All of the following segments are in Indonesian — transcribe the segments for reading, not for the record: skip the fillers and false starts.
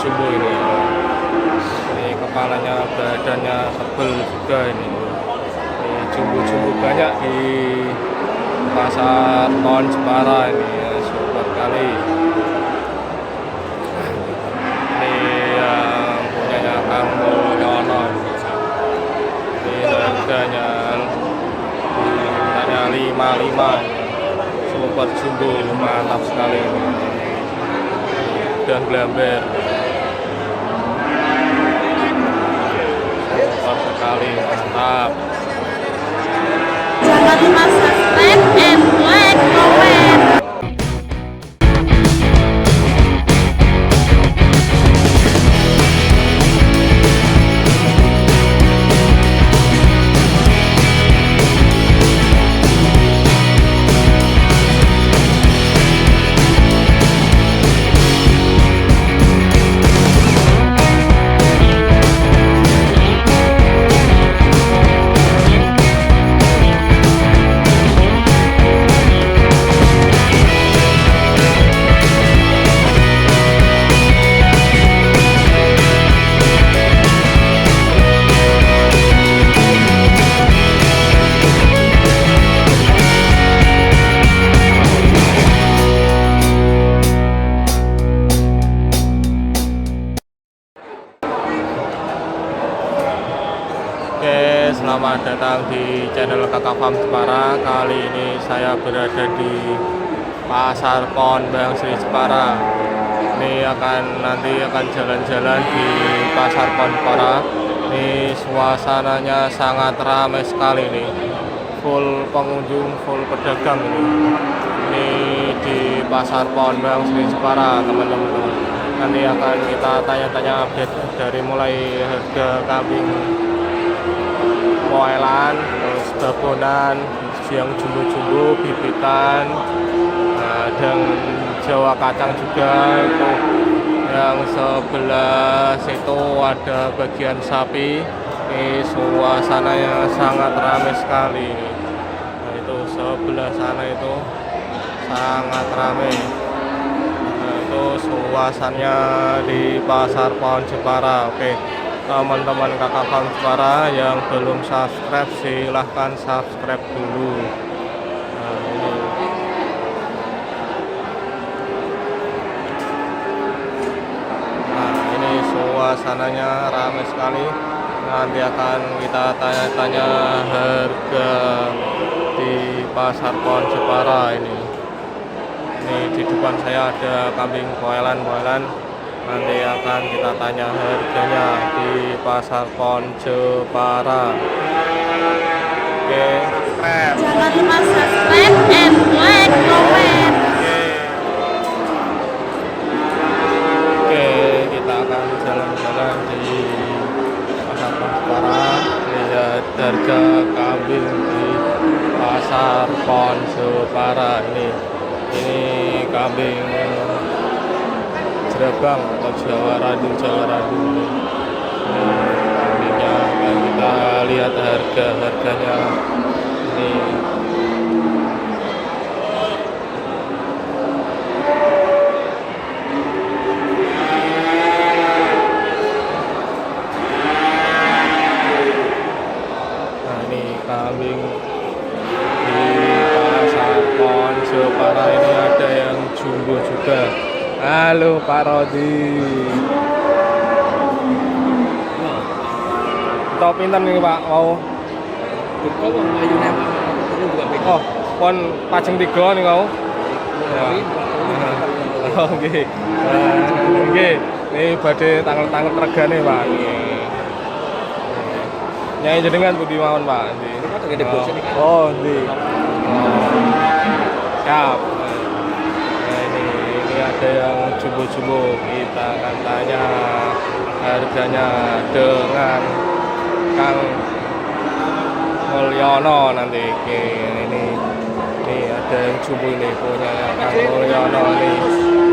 jumbo ini. Ini kepalanya, badannya tebel juga ini. Ini jumbo-jumbo banyak di pasar Pon Jepara ini ya, super kali. Ini yang punyanya Kang Mulyono. Ini harganya 55 super jumbo, mantap sekali ini. Dan glamber super sekali, mantap. Jangan lupa subscribe and like, comment. Oke, selamat datang di channel Kakak Farm Jepara. Kali ini saya berada di Pasar Pon Bang Sri Jepara. Ini nanti akan jalan-jalan di Pasar Pon Jepara. Ini suasananya sangat ramai sekali nih. Full pengunjung, full pedagang ini. Ini di Pasar Pon Bang Sri Jepara, teman-teman. Nanti akan kita tanya-tanya update dari mulai harga kambing poelan, terus babonan, yang jumbo-jumbo, bibitan, dan Jawa kacang juga. Itu yang sebelah situ ada bagian sapi. Ini suasananya sangat ramai sekali. Nah, itu sebelah sana itu sangat ramai. Nah, itu suasananya di Pasar Pon Jepara. Oke, teman-teman Kakak Farm Jepara yang belum subscribe, silahkan subscribe dulu. Nah, ini suasananya ramai sekali. Nanti akan kita tanya-tanya harga di Pasar Pon Jepara ini. Ini di depan saya ada kambing poelan. Nanti akan kita tanya harganya di Pasar Pon Jepara. Oke, Jangan lupa subscribe and like, comment. Oke, kita akan jalan-jalan di Pasar Pon Jepara. Lihat harga kambing di Pasar Pon Jepara ini. Ini kambing Jerebang atau Jawa Radu ini. Kambingnya kita lihat harganya ini. Nah, ini kambing di Pasar Pon Jepara ini ada yang jumbo juga. Halo Pak Rodi. Top pinten nih Pak mau? Oh, pon pajeng 3 nih kau. Ya. Oh, nggih. Nggih. Ini badhe tanggal-tanggal regane Pak. Nyai jenengan budi mawon Pak. Oh, nggih. Siap. Ada yang jumbo-jumbo, kita akan tanya harganya dengan Kang Mulyono nanti. Ini ada yang jumbo ini punya Kang Mulyono ini,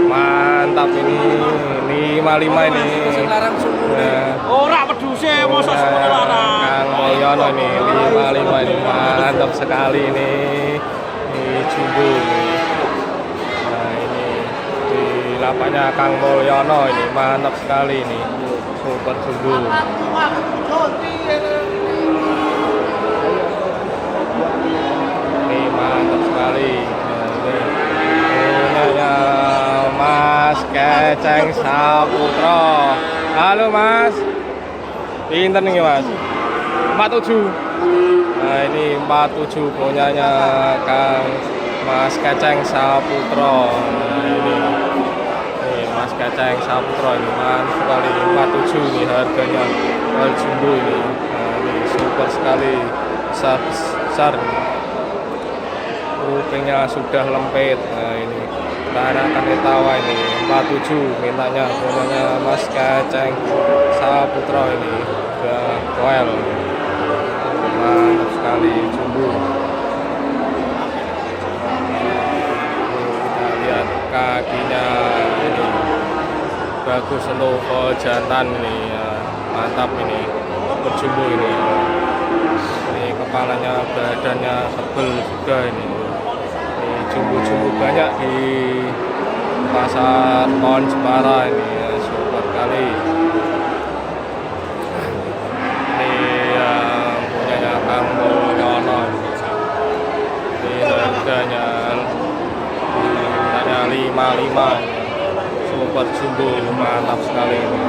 mantap ini 55 ini. Ora peduse mosok semono larang. Kang Mulyono ini 55 ini, mantap sekali ini jumbo ini. bapaknya Kang Mulyono ini mantap sekali ini, super jumbo. Ini mantap sekali. Ini punyanya Mas Keceng Saputra. Halo Mas, pinter nih Mas. 47. Nah ini 47 punyanya Kang Mas Keceng Saputra. Nah ini Mas Keceng Saputra ini mantap sekali. 47 nih harganya, jumbo ini. Nah ini super sekali, besar nih. Kupingnya sudah lempit. Nah ini akan ditawa ini 47 mintanya punyanya Mas Keceng Saputra ini, udah koel, mantap sekali jumbo. Kita lihat kakinya ini bagus untuk jantan ini ya, mantap ini berjumbo ini. Ini kepalanya, badannya tebel juga ini. Jumbo-jumbo banyak di pasar Pon Jepara ini ya, super kali. Ini yang punyanya Kang Mulyono. Ini harganya 55 ya. Super jumbo, mantap sekali ini.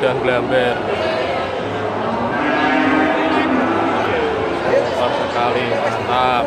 Dan glamber. Super sekali, mantap.